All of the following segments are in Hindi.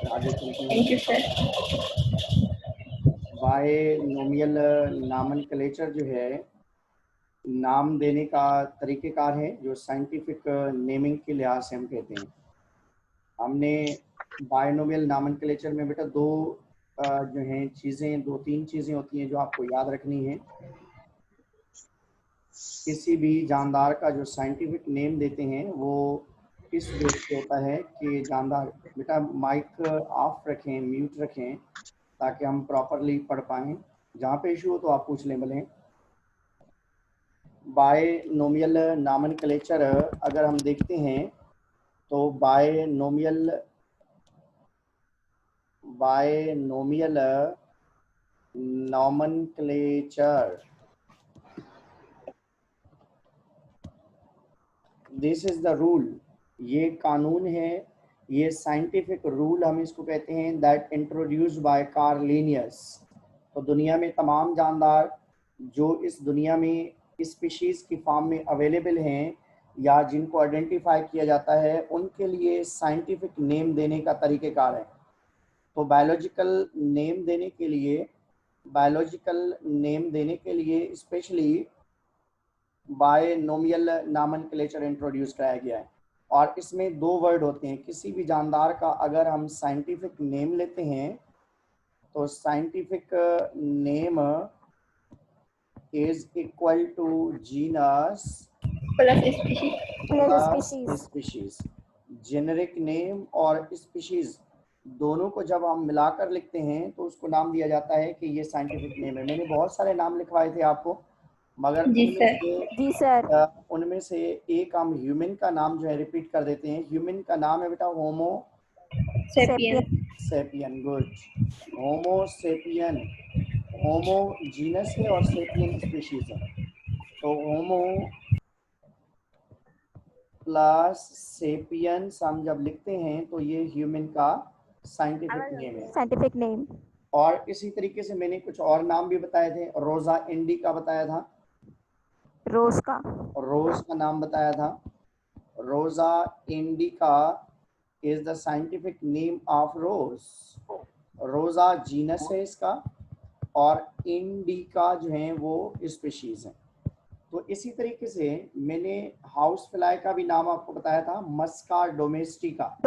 आगे चलते हैं। Thank you sir. Binomial nomenclature जो है नाम देने का तरीक़ेकार है जो साइंटिफिक नेमिंग के लिहाज से हम कहते हैं। हमने बायनोमियल नॉमेनक्लेचर में बेटा जो हैं चीज़ें, 2-3 चीज़ें होती हैं जो आपको याद रखनी है। किसी भी जानदार का जो साइंटिफिक नेम देते हैं वो इस बेस पे होता है कि जानदार, बेटा माइक ऑफ रखें, म्यूट रखें ताकि हम प्रॉपरली पढ़ पाएँ। जहाँ पे इशू हो तो आप पूछ लें भले। बायनोमियल नॉमेनक्लेचर अगर हम देखते हैं तो binomial nomenclature, this is the rule, ये कानून है, ये साइंटिफिक रूल हम इसको कहते हैं, that introduced by Karl Linnaeus. तो दुनिया में तमाम जानदार जो इस दुनिया में स्पीशीज़ की फॉर्म में अवेलेबल हैं या जिनको आइडेंटिफाई किया जाता है उनके लिए साइंटिफिक नेम देने का तरीक़ेकार है। तो बायोलॉजिकल नेम देने के लिए स्पेशली बायनोमियल नॉमेनक्लेचर इंट्रोड्यूस कराया गया है। और इसमें 2 वर्ड होते हैं। किसी भी जानदार का अगर हम साइंटिफिक नेम लेते हैं तो scientific name is equal to genus plus species. Plus species. Generic name और स्पीशीज दोनों को जब हम मिलाकर लिखते हैं तो उसको नाम दिया जाता है कि ये साइंटिफिक नेम है। मैंने बहुत सारे नाम लिखवाए थे आपको, मगर जी सर। जी सर। उनमें से एक हम ह्यूमन का नाम जो है रिपीट कर देते हैं। ह्यूमन का नाम है बेटा होमो सेपियन। सेपियन। गुड। होमो सेपियन, होमो जीनस है और सेपियन स्पीशीज है। तो होमो प्लस सेपियंस हम जब लिखते हैं तो ये ह्यूमन का साइंटिफिक नेम है। Scientific name. और इसी तरीके से मैंने कुछ और नाम भी बताए थे। रोजा इंडिका बताया था, रोज का नाम बताया था। Rosa indica is the scientific name of रोज। रोजा जीनस है इसका और इंडिका जो है वो स्पीशीज है। तो इसी तरीके से मैंने हाउस फ्लाई का भी नाम आपको बताया था, मस्का डोमेस्टिका।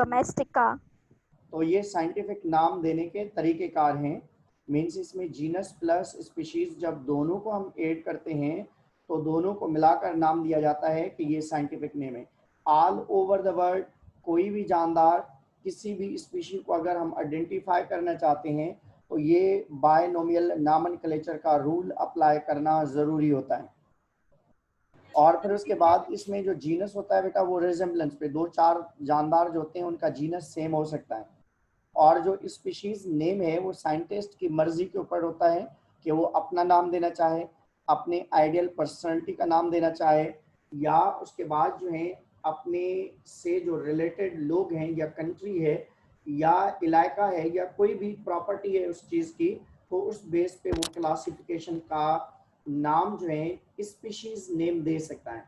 तो ये साइंटिफिक नाम देने के तरीक़ेकार हैं। मीन्स इसमें जीनस प्लस स्पीशीज जब दोनों को हम ऐड करते हैं तो दोनों को मिलाकर नाम दिया जाता है कि ये साइंटिफिक नेम है। ऑल ओवर द वर्ल्ड कोई भी जानदार किसी भी स्पीशीज को अगर हम आइडेंटिफाई करना चाहते हैं तो ये बायनोमियल नॉमेनक्लेचर का रूल अप्लाई करना ज़रूरी होता है। और फिर उसके बाद इसमें जो जीनस होता है बेटा वो रिजेम्बलेंस पे 2-4 जानदार जो होते हैं उनका जीनस सेम हो सकता है। और जो स्पीशीज नेम है वो साइंटिस्ट की मर्जी के ऊपर होता है कि वो अपना नाम देना चाहे, अपने आइडियल पर्सनालिटी का नाम देना चाहे, या उसके बाद जो है अपने से जो रिलेटेड लोग हैं या कंट्री है या इलाका है या कोई भी प्रॉपर्टी है उस चीज़ की, तो उस बेस पे वो क्लासिफिकेशन का नाम जो है स्पीशीज नेम दे सकता है।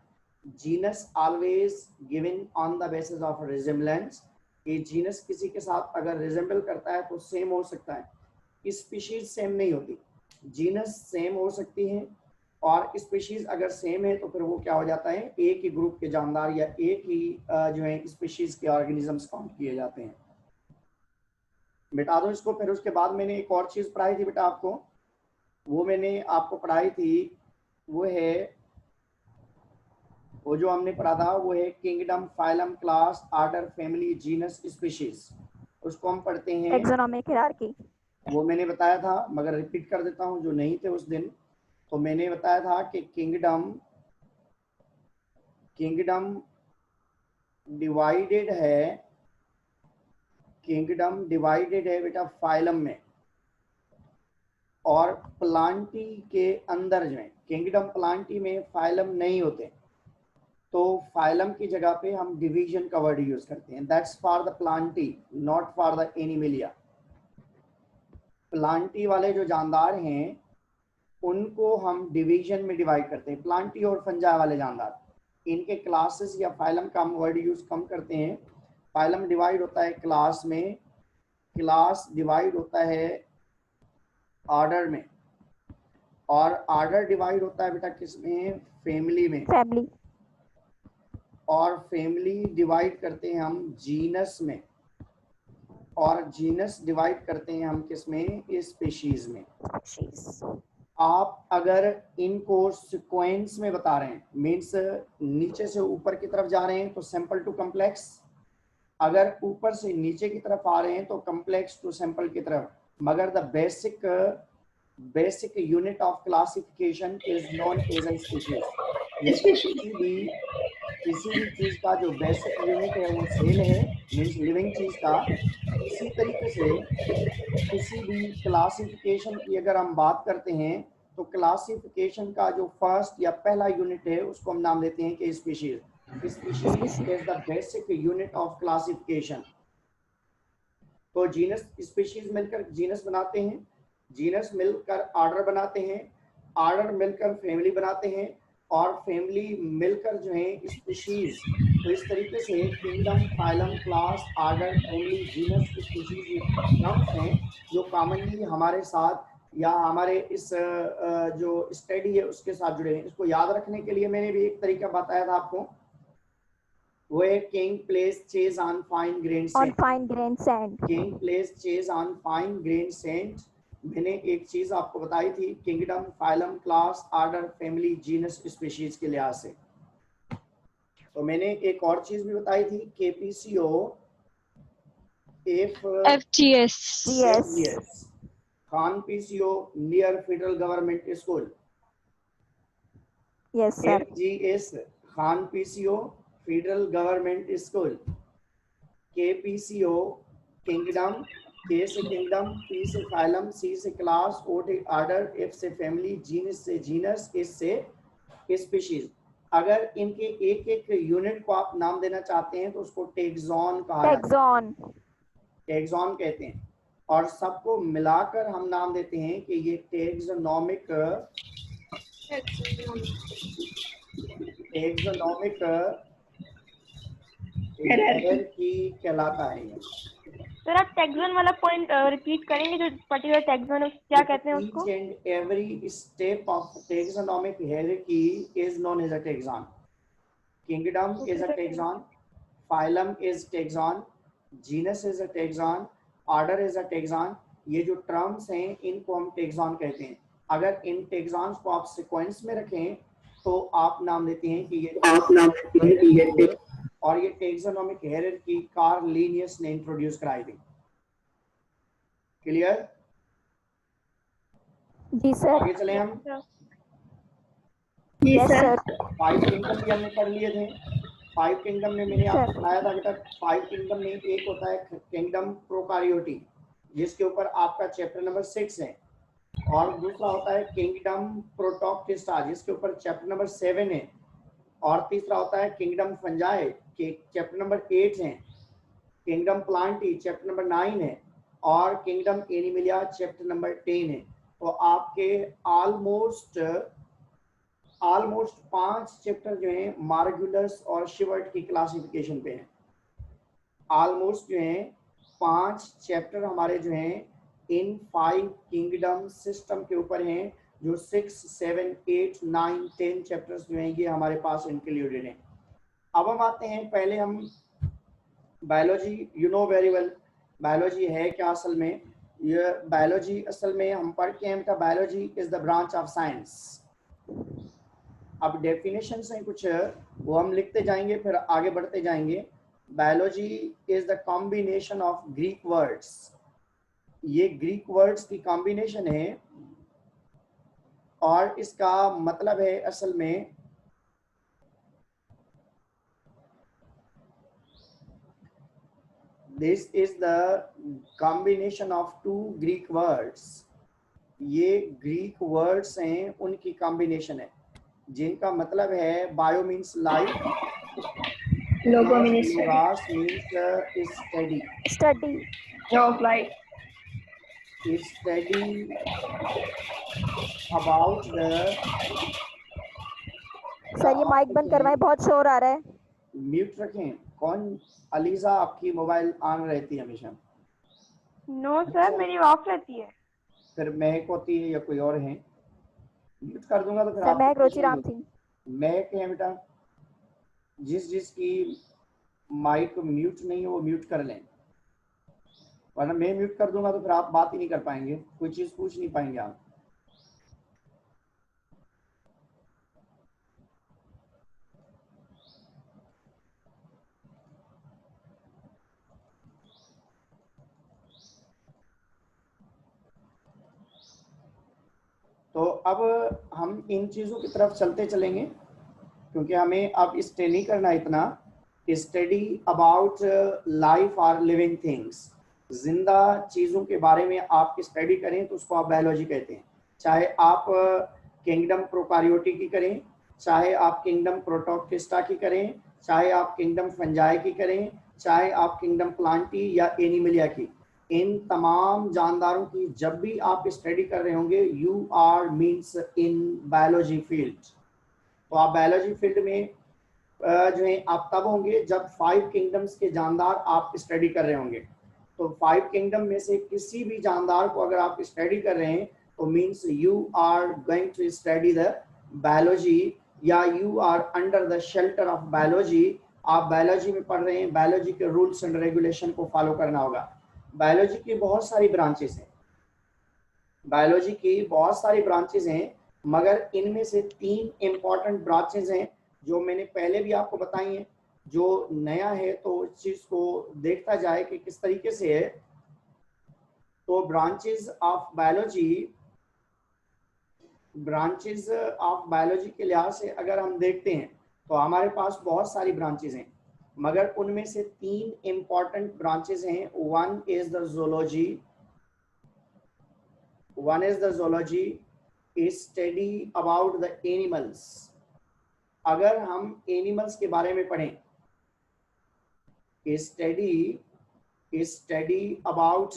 Genus always given on the basis of resemblance. ये जीनस किसी के साथ अगर रिजेंबल करता है तो सेम हो सकता है, स्पीशीज सेम नहीं होती। जीनस सेम हो सकती है और स्पीशीज अगर सेम है तो फिर वो क्या हो जाता है, एक ही ग्रुप के जानदार या एक ही जो है स्पीशीज के ऑर्गेनिजम्स काउंट किए जाते हैं। मिटा दो इसको। फिर उसके बाद मैंने एक और चीज़ पढ़ाई थी बेटा आपको, वो मैंने आपको पढ़ाई थी, वो जो हमने पढ़ा था वो है kingdom, phylum, class, order, family, genus, species. उसको हम पढ़ते हैं टैक्सोनॉमिक हायरार्की। वो मैंने बताया था, मगर रिपीट कर देता हूँ जो नहीं थे उस दिन। तो मैंने बताया था कि किंगडम डिवाइडेड है बेटा फाइलम में, और प्लांटी के अंदर जो है किंगडम प्लांटी में फाइलम नहीं होते, तो फाइलम की जगह पे हम डिवीजन का वर्ड यूज करते हैं। That's for the Plantae, not for the Animalia. Plantae वाले जो जानदार हैं उनको हम डिवीजन में डिवाइड करते हैं। प्लांटी और फंजा वाले जानदार, इनके क्लासेस या फाइलम का हम वर्ड यूज कम करते हैं। फाइलम डिवाइड होता है क्लास में, क्लास डिवाइड होता है ऑर्डर में, और ऑर्डर डिवाइड होता है बेटा किसमें? फैमिली में। फैमिली। और फैमिली डिवाइड करते हैं हम जीनस में, और जीनस डिवाइड करते हैं हम किसमें? स्पीशीज में। आप अगर इनको सीक्वेंस में बता रहे हैं, मीन्स नीचे से ऊपर की तरफ जा रहे हैं तो सिंपल टू कॉम्प्लेक्स, अगर ऊपर से नीचे की तरफ आ रहे हैं तो कॉम्प्लेक्स टू सिंपल की तरफ, मगर the basic unit of classification is known as a species. किसी भी चीज का जो बेसिक यूनिट है वो सेल है, मीन्स लिविंग चीज का। इसी तरीके से किसी भी क्लासिफिकेशन की अगर हम बात करते हैं तो क्लासिफिकेशन का जो फर्स्ट या पहला यूनिट है उसको हम नाम देते हैं कि species. Species is the basic unit of classification. तो जीनस स्पीशीज मिलकर जीनस बनाते हैं, जीनस मिलकर ऑर्डर बनाते हैं, ऑर्डर मिलकर फैमिली बनाते हैं, और फैमिली मिलकर जो है स्पीशीज। तो इस तरीके से kingdom, phylum, class, order, family, genus, species ये टर्म्स हैं जो कॉमनली हमारे साथ या हमारे इस जो स्टडी है उसके साथ जुड़े हैं। इसको याद रखने के लिए मैंने भी एक तरीका बताया था आपको, वो है king place chase on fine grain sand. King place chase on fine grain sand. मैंने एक चीज आपको बताई थी, kingdom, phylum, class, order, family, genus, species के लिहाज से। तो मैंने एक और चीज भी बताई थी, KPCO, FGS, Khan PCO near federal government school. Yes sir. FGS Khan PCO federal government school. KPCO kingdom, K से किंगडम, पी से फाइलम, सी से क्लास, ओ से ऑर्डर, एफ से फैमिली, जीनस से जीनस, एस से स्पीशीज। अगर इनके एक एक यूनिट को आप नाम देना चाहते हैं तो उसको टैक्सॉन कहा जाता है, टैक्सॉन कहते हैं। और सबको मिलाकर हम नाम देते हैं कि ये टैक्सोनॉमिक हायरार्की कहलाता है। सर आप टैक्सॉन वाला पॉइंट रिपीट करेंगे, जो पर्टिकुलर टैक्सॉन क्या कहते हैं उसको? Each and every step of taxonomic hierarchy is known as a taxon. Kingdom is a taxon, phylum is taxon, genus is a taxon, order is a taxon. ये जो टर्म्स हैं इनको हम टैक्सॉन कहते हैं। अगर इन टैक्सॉन्स को आप सीक्वेंस में रखें तो आप नाम देते हैं कि ये और ये टैक्सोनॉमिक हायरार्की कार्ल लिनियस ने इंट्रोड्यूस कराई थी। क्लियर? जी सर। आगे चले हम। Yes sir. 5 किंगडम भी हमने पढ़ लिए थे। 5 किंगडम में मैंने आपको बताया था बेटा, 5 किंगडम में एक होता है किंगडम प्रोकारियोटी, जिसके ऊपर आपका चैप्टर नंबर 6 है, और दूसरा होता है किंगडम प्रोटोक्टिस्टा, जिसके ऊपर चैप्टर नंबर 7 है, और तीसरा होता है किंगडम फंजाई के चैप्टर नंबर 8 है, किंगडम प्लांटी चैप्टर नंबर 9 है, और किंगडम एनिमिलिया चैप्टर नंबर 10 है। तो आपके ऑलमोस्ट 5 चैप्टर जो हैं मार्गुलस और शिवर्ट की क्लासिफिकेशन पे हैं। ऑलमोस्ट जो हैं 5 चैप्टर हमारे जो हैं इन 5 किंगडम सिस्टम के ऊपर हैं, जो 6, 7, 8, 9, 10 चैप्टर्स जो हैं ये हमारे पास इंक्लूडेड हैं। अब हम आते हैं, पहले हम biology, you know very well biology है क्या असल में। ये बायोलॉजी असल में हम पढ़ के हैं बेटा, biology is the branch of science. अब डेफिनेशन हैं कुछ, वो हम लिखते जाएंगे फिर आगे बढ़ते जाएंगे। Biology is the combination of Greek words, ये ग्रीक वर्ड्स की कॉम्बिनेशन है, और इसका मतलब है असल में this is the combination of 2 Greek words. ये ग्रीक वर्ड्स हैं, उनकी कॉम्बिनेशन है, जिनका मतलब है bio means life, logo means study of life, study about the. Sir ये माइक बंद करवाएं, बहुत शोर आ रहा है। म्यूट रखें। कौन? अलीजा, आपकी मोबाइल ऑन रहती है हमेशा। नो सर, मेरी ऑफ रहती है। फिर महक होती है या कोई और है? म्यूट कर दूंगा तो फिर सर आपको महक कुछ नहीं रुचिराम होगा। थी। महक है बेटा, जिसकी माइक म्यूट नहीं है वो म्यूट कर लें, वरना मैं म्यूट कर दूंगा तो फिर आप बात ही नहीं कर पाएंगे, कोई चीज पूछ नहीं पाएंगे आप। तो अब हम इन चीजों की तरफ चलते चलेंगे, क्योंकि हमें अब स्टे नहीं करना इतना। स्टडी अबाउट लाइफ और लिविंग थिंग्स, जिंदा चीजों के बारे में आप स्टडी करें तो उसको आप बायोलॉजी कहते हैं। चाहे आप किंगडम प्रोकारियोटी की करें, चाहे आप किंगडम प्रोटोक्टिस्टा की करें, चाहे आप किंगडम फंजाई की करें, चाहे आप किंगडम प्लांटी या एनिमलिया की, इन तमाम जानदारों की जब भी आप स्टडी कर रहे होंगे, you are means in biology field. तो आप बायोलॉजी फील्ड में जो है आप तब होंगे जब 5 किंगडम्स के जानदार आप स्टडी कर रहे होंगे। तो 5 किंगडम में से किसी भी जानदार को अगर आप स्टडी कर रहे हैं तो means you are going to study the biology, या you are under the shelter of biology. आप बायोलॉजी में पढ़ रहे हैं, बायोलॉजी के रूल्स एंड रेगुलेशन को फॉलो करना होगा। बायोलॉजी की बहुत सारी ब्रांचेस हैं, बायोलॉजी की बहुत सारी ब्रांचेस हैं, मगर इनमें से 3 इंपॉर्टेंट ब्रांचेस हैं जो मैंने पहले भी आपको बताई हैं। जो नया है तो इस चीज को देखता जाए कि किस तरीके से है। तो ब्रांचेस ऑफ बायोलॉजी के लिहाज से अगर हम देखते हैं तो हमारे पास बहुत सारी ब्रांचेस हैं, मगर उनमें से 3 इंपॉर्टेंट ब्रांचेस हैं। One is the zoology, study about the animals. अगर हम एनिमल्स के बारे में पढ़ें, स्टडी अबाउट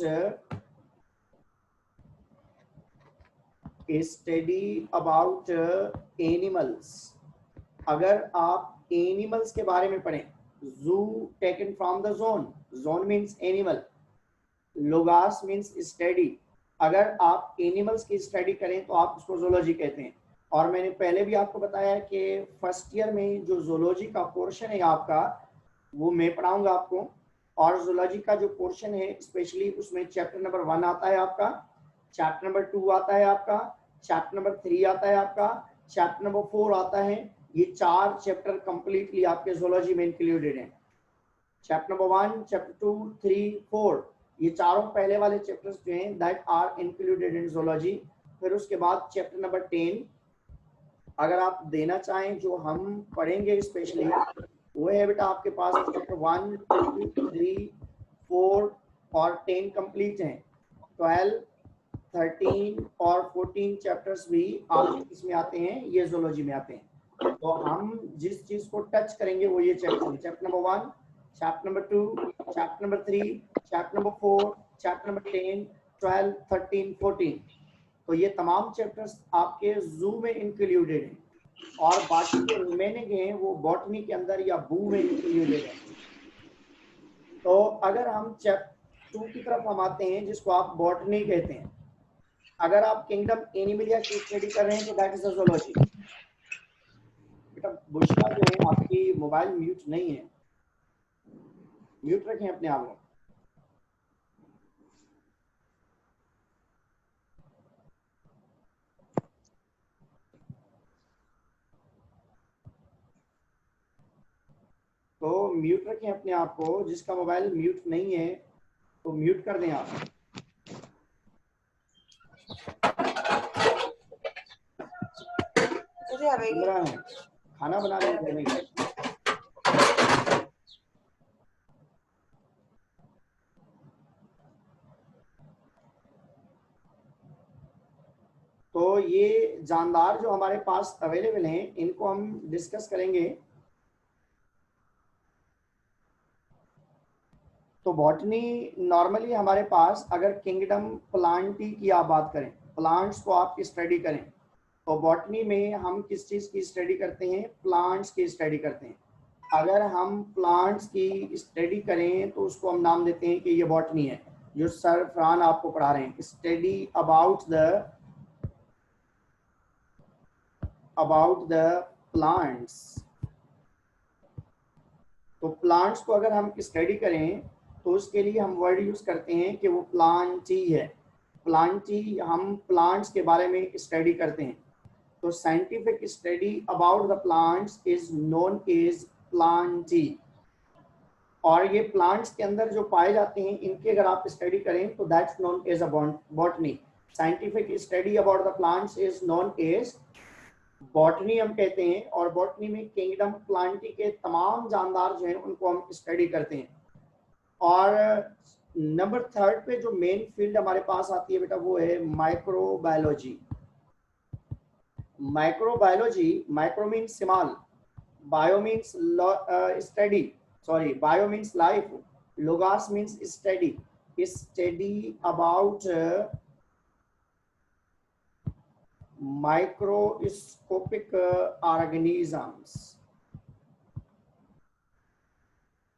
एनिमल्स। अगर आप एनिमल्स के बारे में पढ़ें, zoo taken from the zoon means animal, logos means study. अगर आप एनिमल्स की स्टडी करें तो आप उसको जोलॉजी कहते हैं। और मैंने पहले भी आपको बताया कि फर्स्ट ईयर में जो जोलॉजी का पोर्शन है आपका, वो मैं पढ़ाऊंगा आपको। और जोलॉजी का जो पोर्शन है स्पेशली उसमें चैप्टर नंबर 1 आता है आपका, चैप्टर नंबर 2 आता है आपका, चैप्टर नंबर 3 आता है आपका, चैप्टर नंबर 4 आता है। ये 4 चैप्टर कंप्लीटली आपके जोलॉजी में इंक्लूडेड हैं। चैप्टर नंबर 1, चैप्टर 2, 3, 4, ये चारों पहले वाले चैप्टर्स जो हैं that are included in zoology. फिर उसके बाद चैप्टर नंबर 10 अगर आप देना चाहें जो हम पढ़ेंगे स्पेशली, वो है बेटा आपके पास चैप्टर 1, 2, 3, 4 और 10 कंप्लीट हैं। 12, 13 और 14 चैप्टर्स भी आपके इसमें आते हैं, ये जोलॉजी में आते हैं। तो हम जिस चीज को टच करेंगे वो ये chapter, chapter number 1, chapter number 2, chapter number 3, chapter number 4, chapter number 10, 12, 13, 14। तो ये तमाम चैप्टर्स आपके जू में इंक्लूडेड हैं, और बाकी जो रिमेनिंग हैं वो बॉटनी के अंदर या बू में इंक्लूडेड है। तो अगर हम चैप्टर 2 की तरफ हम आते हैं जिसको आप बॉटनी कहते हैं, अगर आप किंगडम एनिमलिया की स्टडी कर रहे हैं तो दैट इज द ज़ूलॉजी। बेटा बुशरा जो है आपकी मोबाइल म्यूट नहीं है, म्यूट रखें अपने आप को। तो म्यूट रखें अपने आप को, जिसका मोबाइल म्यूट नहीं है तो म्यूट कर दें आप। है खाना बना रहे हैं नहीं। तो ये जानदार जो हमारे पास अवेलेबल हैं इनको हम डिस्कस करेंगे। तो बॉटनी नॉर्मली हमारे पास अगर किंगडम प्लांटी की आप बात करें, प्लांट्स को आप स्टडी करें, तो बॉटनी में हम किस चीज की स्टडी करते हैं? प्लांट्स की स्टडी करते हैं। अगर हम प्लांट्स की स्टडी करें तो उसको हम नाम देते हैं कि ये बॉटनी है, जो सर फरहान आपको पढ़ा रहे हैं, स्टडी अबाउट द प्लांट्स। तो प्लांट्स को अगर हम स्टडी करें तो उसके लिए हम वर्ड यूज करते हैं कि वो प्लांटी है। प्लांटी, हम प्लांट्स के बारे में स्टडी करते हैं। तो scientific study about the plants is known as plantae. और ये प्लांट्स के अंदर जो पाए जाते हैं इनकी अगर आप स्टडी करें तो that's known as a botany. Scientific study about the plants is known as botany हम कहते हैं। और बॉटनी में किंगडम प्लांटी के तमाम जानदार जो हैं उनको हम स्टडी करते हैं। और नंबर 3 पे जो मेन फील्ड हमारे पास आती है बेटा वो है microbiology. Microbiology, micro means small, bio means study, sorry bio means life, logos means study, study about microscopic organisms.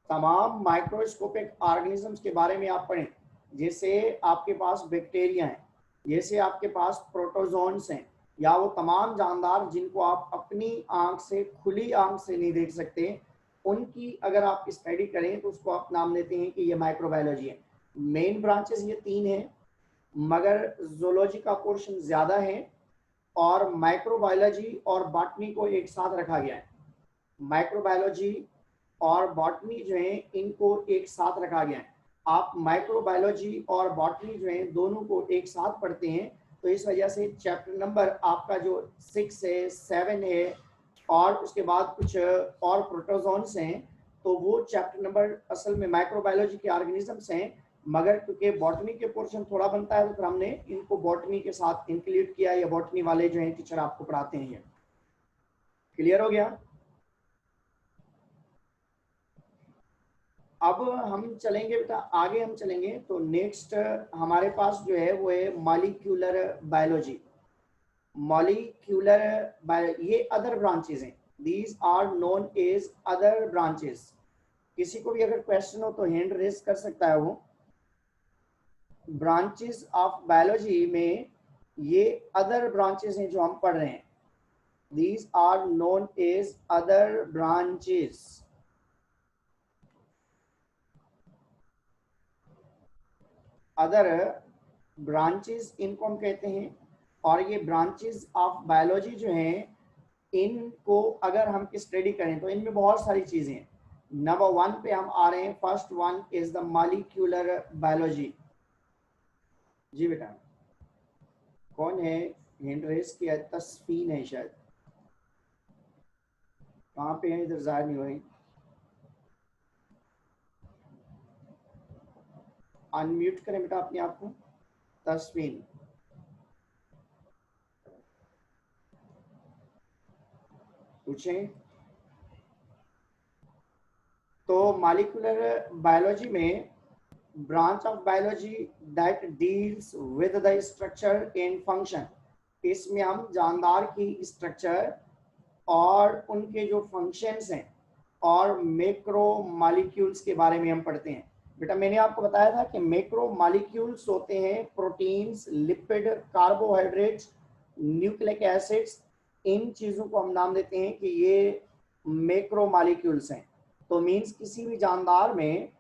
तमाम माइक्रोस्कोपिक ऑर्गेनिजम्स के बारे में आप पढ़ें। जैसे आपके पास बैक्टीरिया हैं, जैसे आपके पास प्रोटोजोन्स हैं, या वो तमाम जानदार जिनको आप अपनी आंख से, खुली आंख से नहीं देख सकते, उनकी अगर आप स्टडी करें तो उसको आप नाम देते हैं कि ये माइक्रोबायोलॉजी है। मेन ब्रांचेस ये 3 हैं, मगर जूलॉजी का पोर्शन ज़्यादा है और माइक्रोबायोलॉजी और बॉटनी को एक साथ रखा गया है। माइक्रोबायोलॉजी और बॉटनी जो है इनको एक साथ रखा गया है। आप माइक्रोबायोलॉजी और बॉटनी जो है दोनों को एक साथ पढ़ते हैं, तो इस वजह से चैप्टर नंबर आपका जो 6 है, 7 है और उसके बाद कुछ और प्रोटोजोन्स हैं, तो वो चैप्टर नंबर असल में माइक्रोबायोलॉजी के ऑर्गेनिजम्स हैं। मगर क्योंकि बॉटनी के पोर्शन थोड़ा बनता है तो फिर हमने इनको बॉटनी के साथ इंक्लूड किया, या बॉटनी वाले जो हैं टीचर आपको पढ़ाते हैं। ये क्लियर हो गया? अब हम चलेंगे बेटा, आगे हम चलेंगे तो नेक्स्ट हमारे पास जो है वो है मॉलिक्यूलर बायोलॉजी। मॉलिक्यूलर ये अदर ब्रांचेस हैं, these are known as other branches. किसी को भी अगर क्वेश्चन हो तो हैंड रेज कर सकता है वो। ब्रांचेस ऑफ बायोलॉजी में ये अदर ब्रांचेस हैं जो हम पढ़ रहे हैं, these are known as other branches. Other branches इनको हम कहते हैं। और ये ब्रांचेस ऑफ बायोलॉजी जो हैं इनको अगर हम स्टडी करें तो इनमें बहुत सारी चीजें हैं। नंबर 1 पे हम आ रहे हैं। First one is the molecular biology. जी बेटा, कौन है हैंड रेस किया? तस्फीन है शायद, कहाँ पे है? इधर जाहिर नहीं हो रही। अनम्यूट करें बेटा अपने आप को। तस्फीन, पूछें। तो मॉलिक्यूलर बायोलॉजी में branch of biology that deals with the structure and function. इसमें हम जानदार की स्ट्रक्चर और उनके जो फंक्शंस हैं और मैक्रो मॉलिक्यूल्स के बारे में हम पढ़ते हैं। बेटा मैंने आपको बताया था कि मैक्रो मॉलिक्यूल्स होते हैं proteins, lipid, carbohydrates, nucleic acids. इन चीज़ों को हम नाम देते हैं कि ये मैक्रो मॉलिक्यूल्स हैं। तो मीन्स किसी भी जानदार में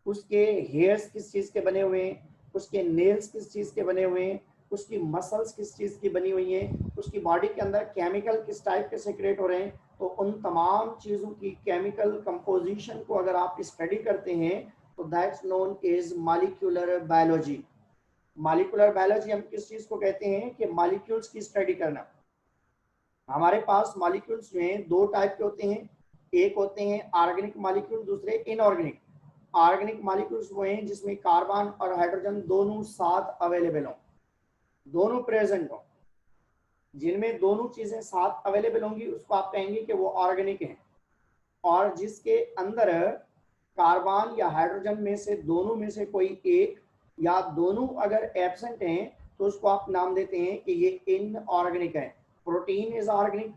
उसके हेयर्स किस चीज़ के बने हुए हैं, उसके नेल्स किस चीज़ के बने हुए हैं, उसकी मसल्स किस चीज़ की बनी हुई हैं, उसकी बॉडी के अंदर केमिकल किस टाइप के सेक्रेट हो रहे हैं। तो उन तमाम चीज़ों की केमिकल कंपोजिशन को अगर आप स्टडी करते हैं तो that's known as molecular biology. Molecular biology हम किस चीज़ को कहते हैं कि मॉलिक्यूल्स की स्टडी करना। हमारे पास मॉलिक्यूल्स जो हैं 2 टाइप के होते हैं। एक होते हैं ऑर्गेनिक मॉलिक्यूल, दूसरे इनऑर्गेनिक। ऑर्गेनिक मॉलिक्यूल्स वो हैं जिसमें कार्बन और हाइड्रोजन दोनों साथ अवेलेबल हों, दोनों प्रेजेंट हों। जिनमें दोनों चीजें साथ अवेलेबल होंगी उसको आप कहेंगे कि वो ऑर्गेनिक है। और जिसके अंदर कार्बन या हाइड्रोजन में से दोनों में से कोई एक या दोनों अगर एब्सेंट हैं तो उसको आप नाम देते हैं कि ये इनऑर्गेनिक है। Protein is organic,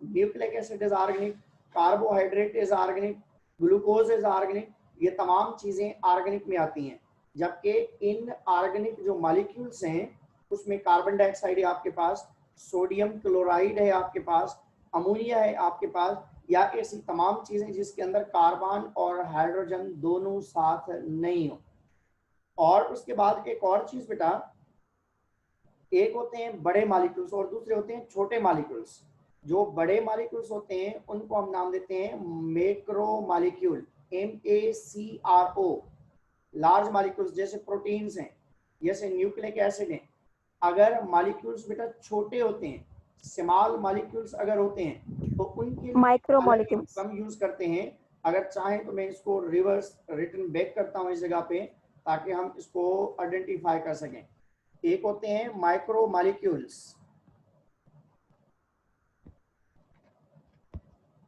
nucleic acid is organic, carbohydrate is organic, glucose is organic. ये तमाम चीजें ऑर्गेनिक में आती हैं। जबकि इनऑर्गेनिक जो मॉलिक्यूल्स हैं उसमें कार्बन डाइऑक्साइड है आपके पास, सोडियम क्लोराइड है आपके पास, अमोनिया है आपके पास, या ऐसी तमाम चीजें जिसके अंदर कार्बन और हाइड्रोजन दोनों साथ नहीं हो। और उसके बाद एक और चीज बेटा, एक होते हैं बड़े मॉलिक्यूल्स और दूसरे होते हैं छोटे मॉलिक्यूल्स। जो बड़े मॉलिक्यूल्स होते हैं उनको हम नाम देते हैं macro molecule, MACRO। Large molecules जैसे प्रोटीन्स हैं, जैसे न्यूक्लिक एसिड हैं, अगर मॉलिक्यूल्स बेटा छोटे होते हैं, स्मॉल मॉलिक्यूल्स अगर होते हैं तो उनके लिए माइक्रो अलग मॉलिक्यूल्स। हम यूज करते हैं। अगर चाहें तो मैं इसको रिवर्स रिटर्न बैक करता हूं इस जगह पे, ताकि हम इसको आइडेंटिफाई कर सकें। एक होते हैं micro molecules,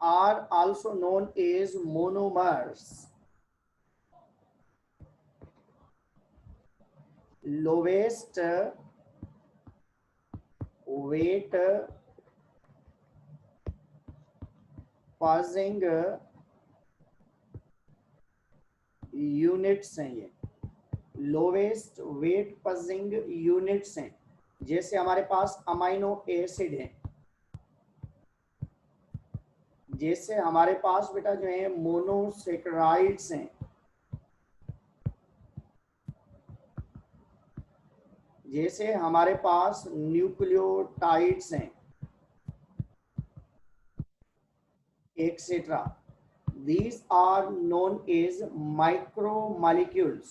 are also known as monomers. Lowest weight passing units हैं ये, लोवेस्ट वेट पजिंग यूनिट्स हैं। जैसे हमारे पास अमाइनो एसिड है, जैसे हमारे पास बेटा जो है मोनोसेक्राइड्स हैं, जैसे हमारे पास न्यूक्लियोटाइड्स हैं, etcetera. These are known as micromolecules.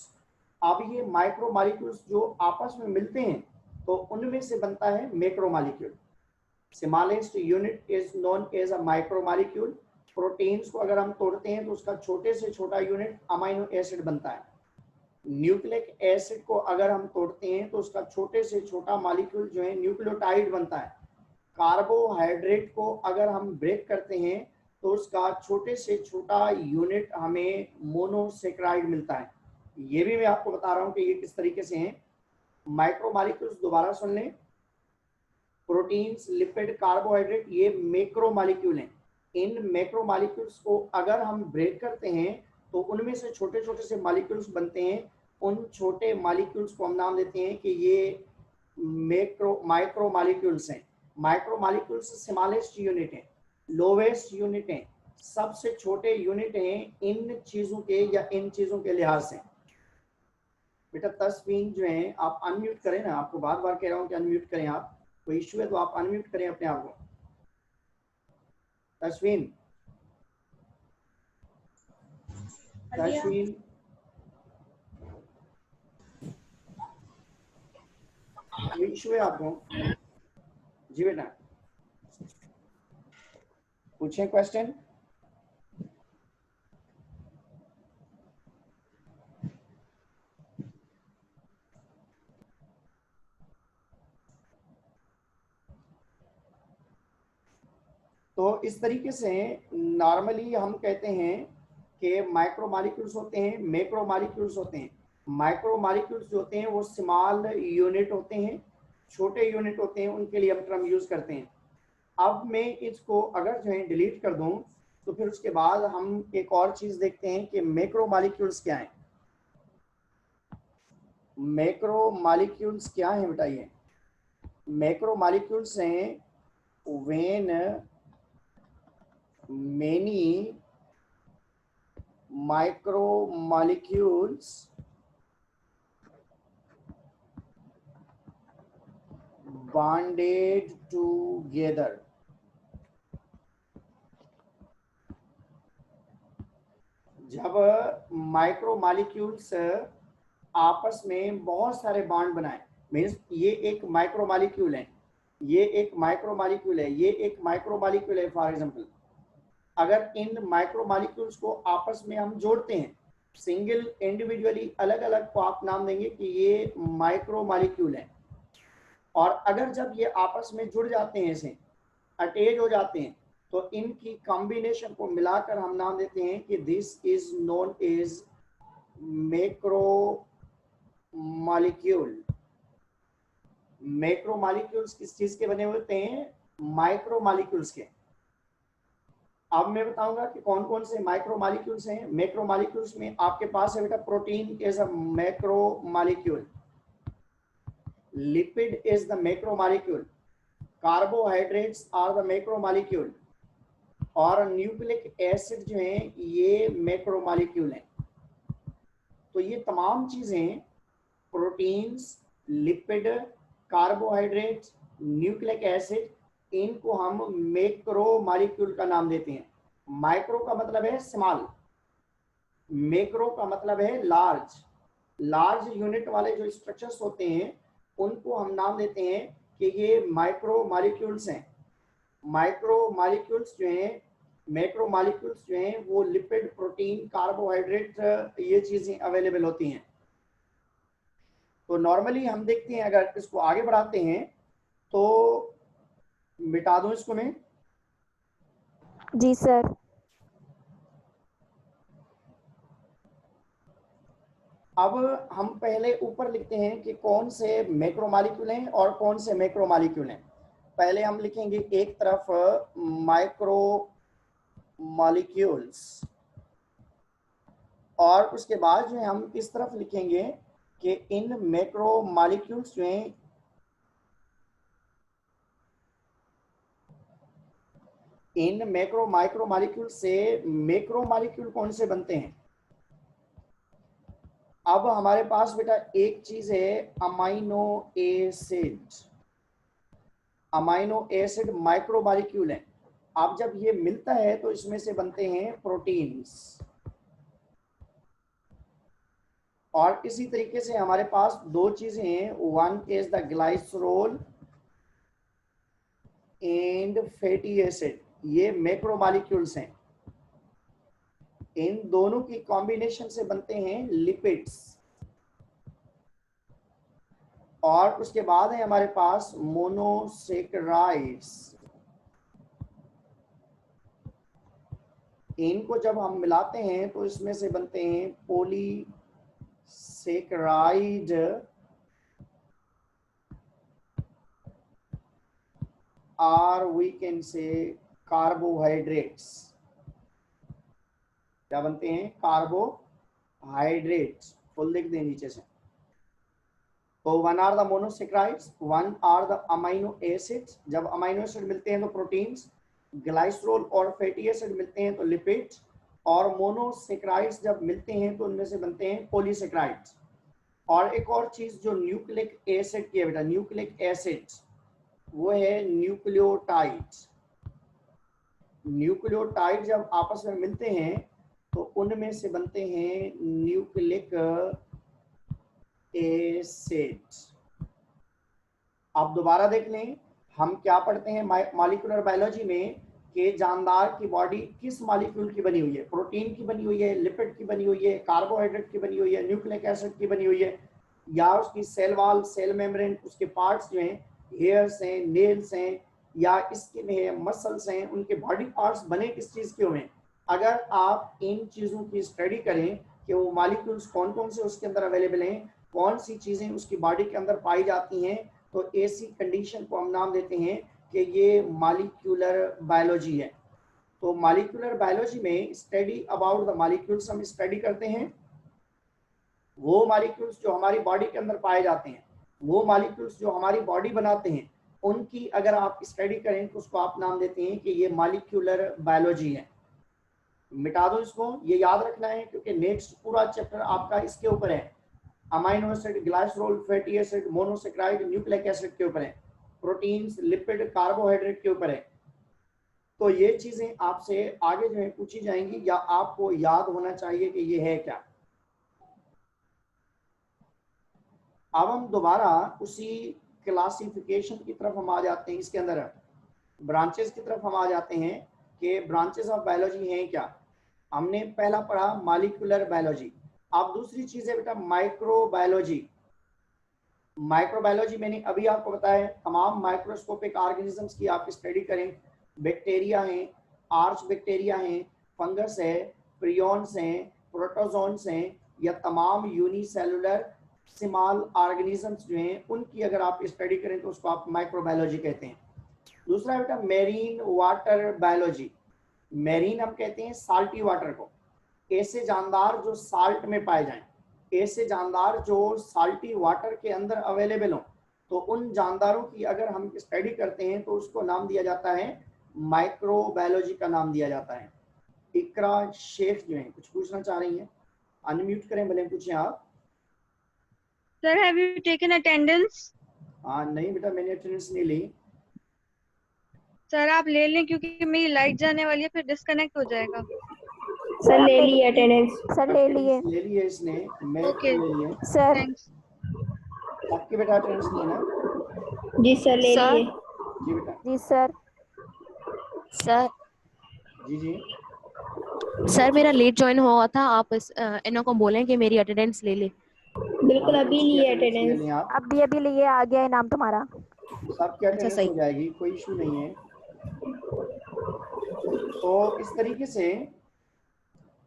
अब ये माइक्रोमोलिक्यूल्स जो आपस में मिलते हैं तो उनमें से बनता है macromolecule. Smallest unit is known as a micromolecule. Proteins को अगर हम तोड़ते हैं तो उसका छोटे से छोटा यूनिट अमाइनो एसिड बनता है। न्यूक्लिक एसिड को अगर हम तोड़ते हैं तो उसका छोटे से छोटा मॉलिक्यूल जो है न्यूक्लियोटाइड बनता है। कार्बोहाइड्रेट को अगर हम ब्रेक करते हैं तो उसका छोटे से छोटा यूनिट हमें मोनोसेक्राइड मिलता है। ये भी मैं आपको बता रहा हूं कि ये किस तरीके से हैं। माइक्रोमोलिक्यूल्स दोबारा सुन लें, प्रोटीन्स, लिपिड, कार्बोहाइड्रेट, ये मैक्रोमोलिक्यूल हैं। इन मैक्रोमोलिक्यूल्स को अगर हम ब्रेक करते हैं तो उनमें से छोटे छोटे से मॉलिक्यूल्स बनते हैं। उन छोटे मॉलिक्यूल्स को हम नाम देते हैं कि ये माइक्रोमोलिक्यूल्स हैं। माइक्रोमोलिक्यूल्स स्मॉलेस्ट यूनिट है, लोवेस्ट यूनिट है, सबसे छोटे यूनिट हैं इन चीजों के या इन चीजों के लिहाज से। बेटा तस्वीन जो है आप अनम्यूट करें ना, आपको बार बार कह रहा हूं कि अनम्यूट करें। आप कोई इश्यू है तो आप अनम्यूट करें अपने आप को। तस्वीन, तस्वीन, कोई इश्यू है आपको? जी बेटा पूछें क्वेश्चन। तो इस तरीके से नॉर्मली हम कहते हैं कि माइक्रोमोलिक्यूल्स होते हैं, मैक्रोमोलिक्यूल्स होते हैं। माइक्रोमोलिक्यूल्स जो होते हैं वो स्मॉल यूनिट होते हैं, छोटे यूनिट होते हैं, उनके लिए हम टर्म यूज करते हैं। अब मैं इसको अगर जो है डिलीट कर दूं तो फिर उसके बाद हम एक और चीज देखते हैं कि मैक्रोमोलिक्यूल्स क्या हैं। मैक्रोमोलिक्यूल्स क्या हैं बेटा? ये मैक्रोमोलिक्यूल्स हैं when many micromolecules bonded together। जब माइक्रोमोलिक्यूल्स आपस में बहुत सारे बॉन्ड बनाए, मीन्स ये एक माइक्रोमोलिक्यूल है, ये एक माइक्रोमोलिक्यूल है, ये एक माइक्रोमोलिक्यूल है। फॉर एग्जांपल अगर इन माइक्रोमोलिक्यूल्स को आपस में हम जोड़ते हैं, सिंगल इंडिविजुअली अलग अलग को आप नाम देंगे कि ये माइक्रोमोलिक्यूल है। और अगर जब ये आपस में जुड़ जाते हैं, ऐसे अटैच हो जाते हैं, तो इनकी कॉम्बिनेशन को मिलाकर हम नाम देते हैं कि this is known as macromolecule. Macromolecules किस चीज के बने होते हैं? माइक्रोमोलिक्यूल्स के। अब मैं बताऊंगा कि कौन कौन से माइक्रोमॉलिक्यूल्स हैं। मैक्रोमॉलिक्यूल्स में आपके पास है बेटा protein is a macromolecule, lipid is the macromolecule, carbohydrates are the macromolecule, और न्यूक्लिक एसिड जो है ये मैक्रोमॉलिक्यूल हैं। तो ये तमाम चीजें proteins, lipid, carbohydrates, nucleic acid, इनको हम मैक्रोमॉलिक्यूल का नाम देते हैं। माइक्रो का मतलब है स्मॉल, मैक्रो का मतलब है लार्ज। लार्ज यूनिट वाले जो स्ट्रक्चर्स होते हैं उनको हम नाम देते हैं कि ये माइक्रोमॉलिक्यूल्स हैं। माइक्रोमॉलिक्यूल्स जो हैं, मैक्रोमॉलिक्यूल्स जो हैं वो लिपिड, प्रोटीन, कार्बोहाइड्रेट ये चीजें अवेलेबल होती हैं। तो नॉर्मली हम देखते हैं, अगर इसको आगे बढ़ाते हैं तो मिटा दूं इसको मैं। जी सर। अब हम पहले ऊपर लिखते हैं कि कौन से मैक्रोमॉलिक्यूल हैं और कौन से मैक्रोमॉलिक्यूल हैं। पहले हम लिखेंगे एक तरफ माइक्रोमॉलिक्यूल्स, और उसके बाद जो है हम इस तरफ लिखेंगे कि इन मैक्रोमॉलिक्यूल्स जो हैं इन माइक्रोमॉलिक्यूल से मैक्रोमॉलिक्यूल कौन से बनते हैं। अब हमारे पास बेटा एक चीज है अमाइनो एसिड। अमाइनो एसिड माइक्रोमॉलिक्यूल है। अब जब ये मिलता है तो इसमें से बनते हैं प्रोटीन्स। और इसी तरीके से हमारे पास दो चीजें हैं, one is the glycerol and fatty acid, ये मैक्रोमॉलिक्यूल्स हैं। इन दोनों की कॉम्बिनेशन से बनते हैं लिपिड्स। और उसके बाद है हमारे पास मोनोसेकेराइड्स। इनको जब हम मिलाते हैं तो इसमें से बनते हैं पॉलीसेकेराइड और वी कैन से कार्बोहाइड्रेट्स। क्या बनते हैं? कार्बोहाइड्रेट्स। फुल लिख दें नीचे से। तो one are the monosaccharides, one are the amino acids. जब अमाइनो एसिड मिलते हैं तो प्रोटीन्स, ग्लाइसरोल और फैटी एसिड मिलते हैं तो लिपिड्स, और मोनोसेक्राइड्स जब मिलते हैं तो उनमें से बनते हैं पॉलीसेक्राइड्स। और एक और चीज जो न्यूक्लिक एसिड की है बेटा, न्यूक्लिक एसिड, वो है न्यूक्लियोटाइड। न्यूक्लियोटाइड जब आपस में मिलते हैं तो उनमें से बनते हैं न्यूक्लिक एसिड। आप दोबारा देख लें, हम क्या पढ़ते हैं मॉलिक्यूलर बायोलॉजी में कि जानदार की बॉडी किस मॉलिक्यूल की बनी हुई है। प्रोटीन की बनी हुई है, लिपिड की बनी हुई है, कार्बोहाइड्रेट की बनी हुई है, न्यूक्लिक एसिड की बनी हुई है, या उसकी सेल वॉल, सेल मेम्ब्रेन, उसके पार्ट्स जो हैं, हेयर्स हैं, नेल्स हैं, या स्किन है, मसल्स हैं, उनके बॉडी पार्ट्स बने किस चीज के हुए हैं। अगर आप इन चीजों की स्टडी करें कि वो मॉलिक्यूल्स कौन कौन से उसके अंदर अवेलेबल हैं, कौन सी चीजें उसकी बॉडी के अंदर पाई जाती हैं, तो ऐसी कंडीशन को हम नाम देते हैं कि ये मॉलिक्यूलर बायोलॉजी है। तो मॉलिक्यूलर बायोलॉजी में स्टडी अबाउट द मॉलिक्यूल्स हम स्टडी करते हैं, वो मॉलिक्यूल्स जो हमारी बॉडी के अंदर पाए जाते हैं, वो मॉलिक्यूल्स जो हमारी बॉडी बनाते हैं, उनकी अगर आप स्टडी करें तो उसको आप नाम देते हैं कि ये मॉलिक्यूलर बायोलॉजी है। मिटा दो इसको, ये याद रखना है क्योंकि नेक्स्ट पूरा चैप्टर आपका इसके ऊपर है। Amino acid, glycerol, fatty acid, monosaccharide, nucleic acid के ऊपर है, प्रोटीन्स, लिपिड, कार्बोहाइड्रेट के ऊपर है। तो ये चीजें आपसे आगे जो है पूछी जाएंगी या आपको याद होना चाहिए कि ये है क्या। अब हम दोबारा उसी क्लासिफिकेशन की तरफ हम आ जाते हैं, इसके अंदर ब्रांचेस की तरफ हम आ जाते हैं कि ब्रांचेस ऑफ बायोलॉजी हैं क्या। हमने पहला पढ़ा मॉलिक्यूलर बायोलॉजी। अब दूसरी चीज है बेटा माइक्रोबायोलॉजी। माइक्रोबायोलॉजी मैंने अभी आपको बताया, तमाम माइक्रोस्कोपिक ऑर्गेनिजम्स की आप स्टडी करें। बैक्टीरिया हैं, आर्च बैक्टीरिया हैं, फंगस है, प्रियॉन्स हैं, प्रोटोजोन्स हैं, या तमाम यूनिसेलुलर स्मॉल ऑर्गेनिजम्स जो हैं उनकी अगर आप स्टडी करें तो उसको आप माइक्रोबायोलॉजी कहते हैं। दूसरा बेटा मेरीन वाटर बायोलॉजी। मेरीन हम कहते हैं साल्टी वाटर को, ऐसे जानदार जो साल्ट में पाए जाएं, ऐसे जानदार जो साल्टी वाटर के अंदर अवेलेबल हो, तो उन जानदारों की अगर हम स्टडी करते हैं तो उसको नाम दिया जाता है माइक्रोबायोलॉजी का नाम दिया जाता है। इकरा शेख जो है कुछ पूछना चाह रही हैं, अनम्यूट करें, भले पूछें आप। Sir have you taken attendance? हाँ नहीं बेटा, मैंने अटेंडेंस नहीं ली। सर आप ले लें क्योंकि मेरी लाइट जाने वाली है, फिर डिस्कनेक्ट हो जाएगा। सर ले लिए अटेंडेंस। सर ले लिए। ले लिए इसने, मैं ओके ले लिए। सर। थैंक्स। सबके बेटा अटेंडेंस लिए ना? जी सर ले लिए। जी बेटा। जी सर। सर जी जी। सर मेरा लेट ज्वाइन हुआ था, आप इन्हों को बोलें कि मेरी अटेंडेंस ले ले। बिल्कुल अभी लिए अटेंडेंस। ले आप अभी लिए, आ गया है नाम तुम्हारा। सबके अच्छा, अटेंडेंस सही। हो जाएगी, कोई इशू नहीं है। तो इस तरीके से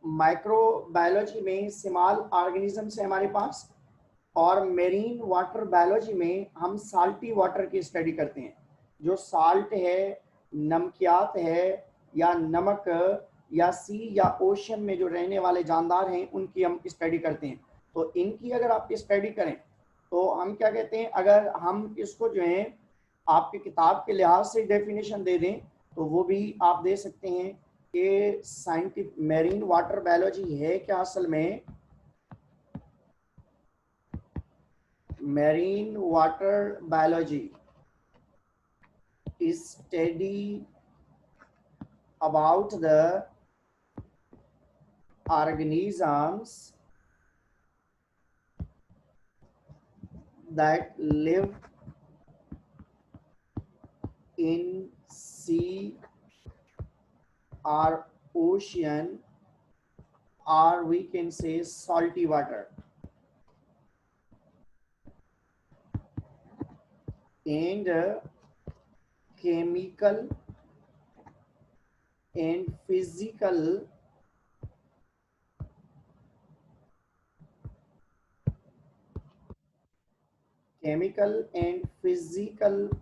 माइक्रोबायोलॉजी में स्मॉल ऑर्गेनिजम्स है हमारे पास, और मेरीन वाटर बायोलॉजी में हम साल्टी वाटर की स्टडी करते हैं। जो साल्ट है, नमकियात है, या नमक, या सी या ओशन में जो रहने वाले जानदार हैं, उनकी हम स्टडी करते हैं। तो इनकी अगर आप स्टडी करें तो हम क्या कहते हैं, अगर हम इसको जो है आपकी किताब के लिहाज से डेफिनेशन दे दें तो वो भी आप दे सकते हैं कि साइंटिफिक मेरीन वाटर बायोलॉजी है क्या असल में। Marine water biology is study about the organisms that live in sea or ocean, or we can say salty water, and chemical and physical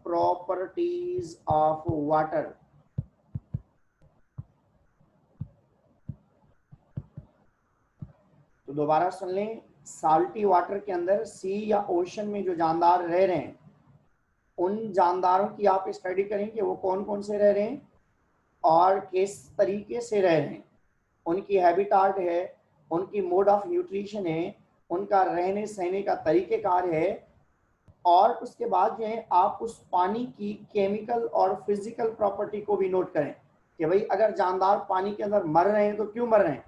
properties of water. तो दोबारा सुन लें, साल्टी वाटर के अंदर सी या ओशन में जो जानदार रह रहे हैं, उन जानदारों की आप स्टडी करें कि वो कौन कौन से रह रहे हैं और किस तरीके से रह रहे हैं, उनकी हैबिटाट है, उनकी मोड ऑफ न्यूट्रिशन है, उनका रहने सहने का तरीक़ेकार है, और उसके बाद जो है आप उस पानी की केमिकल और फिजिकल प्रॉपर्टी को भी नोट करें कि भाई अगर जानदार पानी के अंदर मर रहे हैं तो क्यों मर रहे हैं,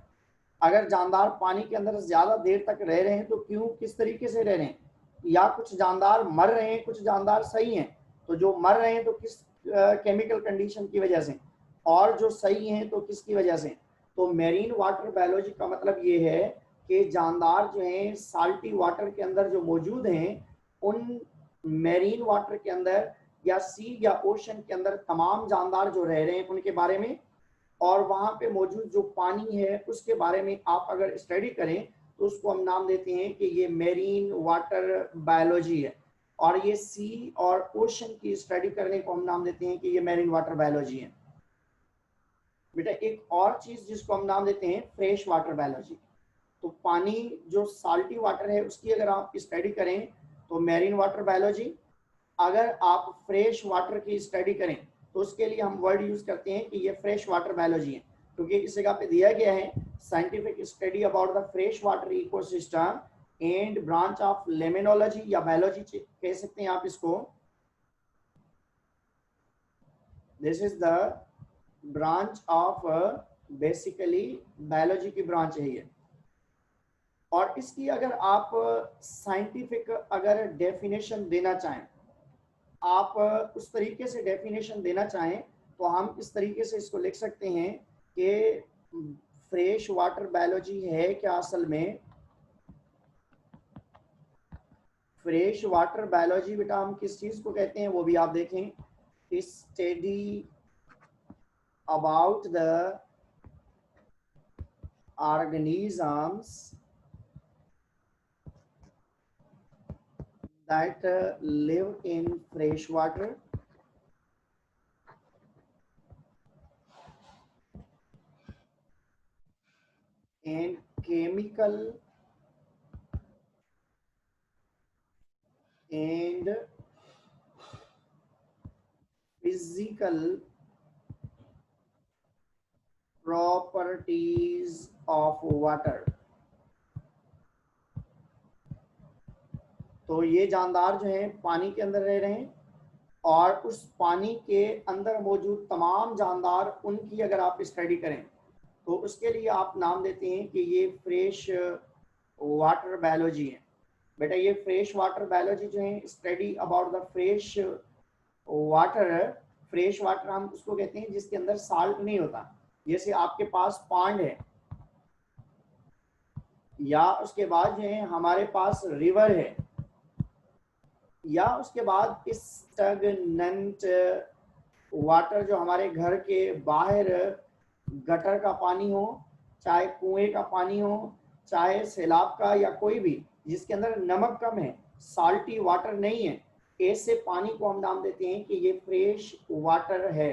अगर जानदार पानी के अंदर ज़्यादा देर तक रह रहे हैं तो क्यों, किस तरीके से रह रहे हैं, या कुछ जानदार मर रहे हैं, कुछ जानदार सही हैं, तो जो मर रहे हैं तो किस केमिकल कंडीशन की वजह से, और जो सही हैं तो किसकी वजह से। तो मेरीन वाटर बायोलॉजी का मतलब ये है कि जानदार जो हैं साल्टी वाटर के अंदर जो मौजूद हैं, उन मेरीन वाटर के अंदर या सी या ओशन के अंदर तमाम जानदार जो रह रहे हैं उनके बारे में, और वहाँ पे मौजूद जो पानी है उसके बारे में आप अगर स्टडी करें तो उसको हम नाम देते हैं कि ये मेरीन वाटर बायोलॉजी है, और ये सी और ओशन की स्टडी करने को हम नाम देते हैं कि ये मेरीन वाटर बायोलॉजी है। बेटा एक और चीज़ जिसको हम नाम देते हैं फ्रेश वाटर बायोलॉजी। तो पानी जो साल्टी वाटर है उसकी अगर आप स्टडी करें तो मेरीन वाटर बायोलॉजी, अगर आप फ्रेश वाटर की स्टडी करें तो उसके लिए हम वर्ड यूज करते हैं कि ये फ्रेश वाटर बायोलॉजी है, क्योंकि इस जगह पे दिया गया है scientific study about the fresh water ecosystem and branch of limnology, या बायोलॉजी कह सकते हैं आप इसको। This is the branch of, basically biology की ब्रांच है ये। और इसकी अगर आप साइंटिफिक अगर डेफिनेशन देना चाहें, आप उस तरीके से डेफिनेशन देना चाहें तो हम इस तरीके से इसको लिख सकते हैं कि फ्रेश वाटर बायोलॉजी है क्या असल में। फ्रेश वाटर बायोलॉजी बेटा हम किस चीज़ को कहते हैं वो भी आप देखें, study about the organisms that live in fresh water and chemical and physical properties of water। तो ये जानदार जो हैं पानी के अंदर रह रहे हैं और उस पानी के अंदर मौजूद तमाम जानदार उनकी अगर आप स्टडी करें तो उसके लिए आप नाम देते हैं कि ये फ्रेश वाटर बायोलॉजी है। बेटा ये फ्रेश वाटर बायोलॉजी जो है study about the fresh water. Fresh water हम उसको कहते हैं जिसके अंदर साल्ट नहीं होता। जैसे आपके पास पांड है या उसके बाद जो है हमारे पास रिवर है या उसके बाद स्टैग्नेंट वाटर जो हमारे घर के बाहर गटर का पानी हो, चाहे कुएं का पानी हो, चाहे सैलाब का या कोई भी जिसके अंदर नमक कम है, साल्टी वाटर नहीं है, ऐसे पानी को हम नाम देते हैं कि ये फ्रेश वाटर है।